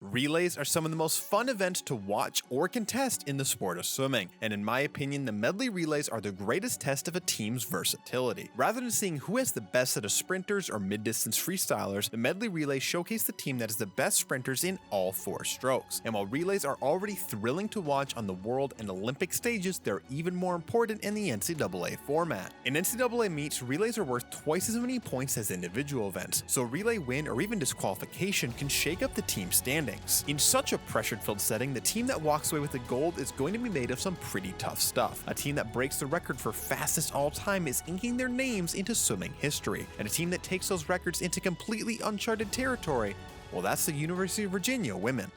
Relays are some of the most fun events to watch or contest in the sport of swimming, and in my opinion, the medley relays are the greatest test of a team's versatility. Rather than seeing who has the best set of sprinters or mid-distance freestylers, the medley relays showcase the team that is the best sprinters in all 4 strokes. And while relays are already thrilling to watch on the world and Olympic stages, they're even more important in the NCAA format. In NCAA meets, relays are worth twice as many points as individual events, so a relay win or even disqualification can shake up the team standings. In such a pressure-filled setting, the team that walks away with the gold is going to be made of some pretty tough stuff. A team that breaks the record for fastest all time is inking their names into swimming history, and a team that takes those records into completely uncharted territory, well, that's the University of Virginia women.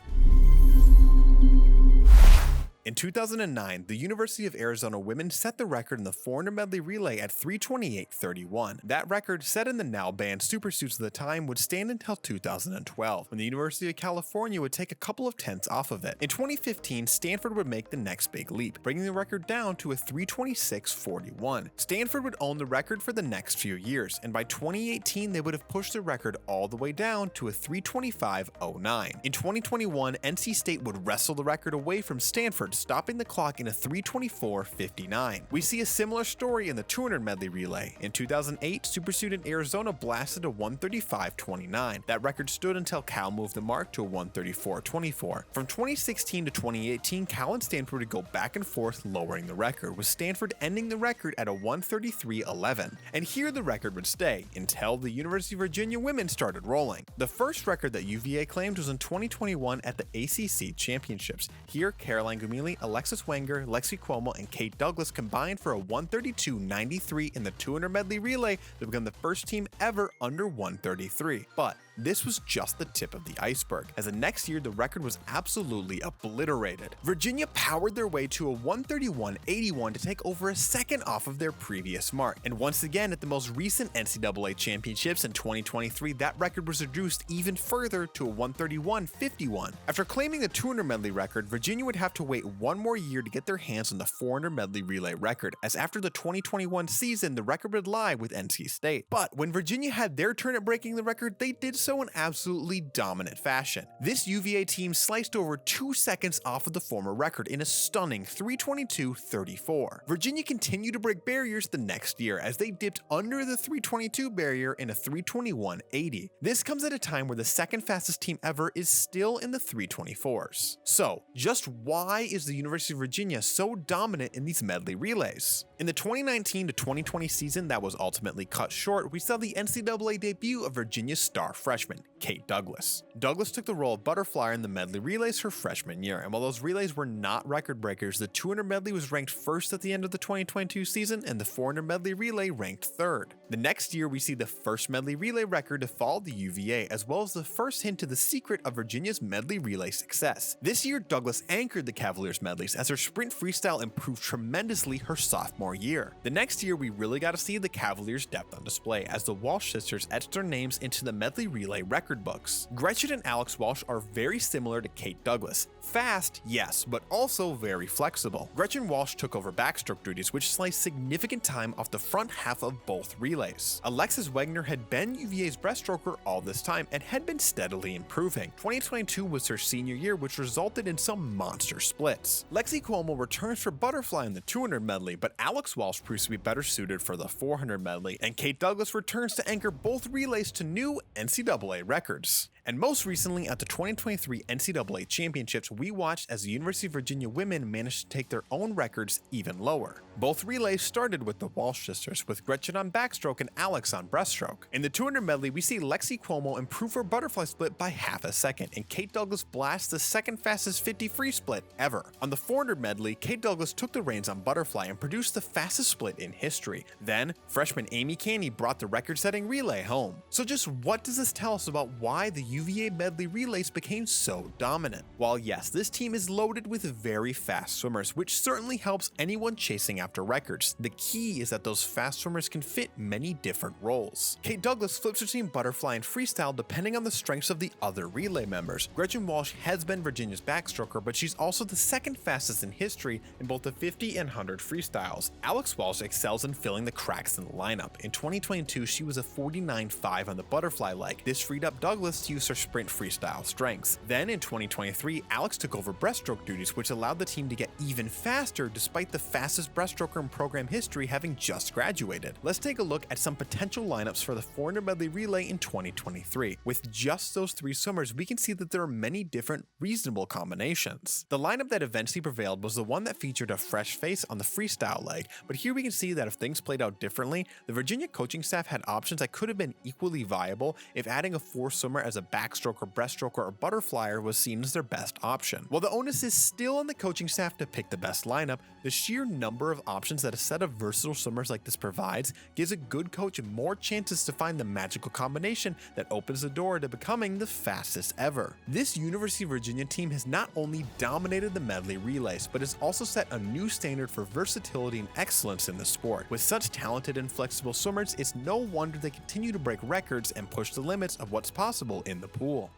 In 2009, the University of Arizona women set the record in the 400 medley relay at 3:28:31. That record, set in the now banned supersuits of the time, would stand until 2012, when the University of California would take a couple of tenths off of it. In 2015, Stanford would make the next big leap, bringing the record down to a 3:26:41. Stanford would own the record for the next few years, and by 2018, they would have pushed the record all the way down to a 3:25:09. In 2021, NC State would wrestle the record away from Stanford, stopping the clock in a 3:24:59. We see a similar story in the 200 medley relay. In 2008, supersuit in Arizona blasted a 1:35:29. That record stood until Cal moved the mark to a 1:34:24. From 2016 to 2018, Cal and Stanford would go back and forth lowering the record, with Stanford ending the record at a 1:33:11. And here the record would stay until the University of Virginia women started rolling. The first record that UVA claimed was in 2021 at the ACC Championships. Here, Caroline Gumili, Alexis Wenger, Lexi Cuomo, and Kate Douglas combined for a 1:32:93 in the 200 medley relay to become the first team ever under 1:33. But this was just the tip of the iceberg, as the next year the record was absolutely obliterated. Virginia powered their way to a 1:31:81 to take over a second off of their previous mark, and once again at the most recent NCAA championships in 2023, that record was reduced even further to a 1:31:51. After claiming the 200 medley record, Virginia would have to wait one more year to get their hands on the 400 medley relay record, as after the 2021 season, the record would lie with NC State. But when Virginia had their turn at breaking the record, they did so in absolutely dominant fashion. This UVA team sliced over 2 seconds off of the former record in a stunning 3:22:34. Virginia continued to break barriers the next year, as they dipped under the 3:22 barrier in a 3:21:80. This comes at a time where the second fastest team ever is still in the 3:24s. So, just why is the University of Virginia so dominant in these medley relays? In the 2019 to 2020 season that was ultimately cut short, we saw the NCAA debut of Virginia's star freshman, Kate Douglas. Douglas took the role of butterflyer in the medley relays her freshman year, and while those relays were not record breakers, the 200 medley was ranked first at the end of the 2022 season, and the 400 medley relay ranked third. The next year, we see the first medley relay record to follow the UVA, as well as the first hint to the secret of Virginia's medley relay success. This year, Douglas anchored the Cavaliers medleys as her sprint freestyle improved tremendously her sophomore year. The next year, we really got to see the Cavaliers' depth on display, as the Walsh sisters etched their names into the medley relay record books. Gretchen and Alex Walsh are very similar to Kate Douglas. Fast, yes, but also very flexible. Gretchen Walsh took over backstroke duties, which sliced significant time off the front half of both relays. Alexis Wegner had been UVA's breaststroker all this time and had been steadily improving. 2022 was her senior year, which resulted in some monster splits. Lexi Cuomo returns for butterfly in the 200 medley, but Alex Walsh proves to be better suited for the 400 medley, and Kate Douglas returns to anchor both relays to new NCAA records. And most recently, at the 2023 NCAA Championships, we watched as the University of Virginia women managed to take their own records even lower. Both relays started with the Walsh sisters, with Gretchen on backstroke and Alex on breaststroke. In the 200 medley, we see Lexi Cuomo improve her butterfly split by half a second, and Kate Douglas blasts the second fastest 50 free split ever. On the 400 medley, Kate Douglas took the reins on butterfly and produced the fastest split in history. Then, freshman Amy Caney brought the record-setting relay home. So just what does this tell us about why the UVA medley relays became so dominant? While yes, this team is loaded with very fast swimmers, which certainly helps anyone chasing after records, the key is that those fast swimmers can fit many different roles. Kate Douglas flips between butterfly and freestyle depending on the strengths of the other relay members. Gretchen Walsh has been Virginia's backstroker, but she's also the second fastest in history in both the 50 and 100 freestyles. Alex Walsh excels in filling the cracks in the lineup. In 2022, she was a 49.5 on the butterfly leg. This freed up Douglas to use boost our sprint freestyle strengths. Then in 2023, Alex took over breaststroke duties, which allowed the team to get even faster despite the fastest breaststroker in program history having just graduated. Let's take a look at some potential lineups for the 400 medley relay in 2023. With just those 3 swimmers, we can see that there are many different reasonable combinations. The lineup that eventually prevailed was the one that featured a fresh face on the freestyle leg, but here we can see that if things played out differently, the Virginia coaching staff had options that could have been equally viable if adding a 4th swimmer as a backstroker, breaststroker, or butterflyer was seen as their best option. While the onus is still on the coaching staff to pick the best lineup, the sheer number of options that a set of versatile swimmers like this provides gives a good coach more chances to find the magical combination that opens the door to becoming the fastest ever. This University of Virginia team has not only dominated the medley relays, but has also set a new standard for versatility and excellence in the sport. With such talented and flexible swimmers, it's no wonder they continue to break records and push the limits of what's possible in the pool.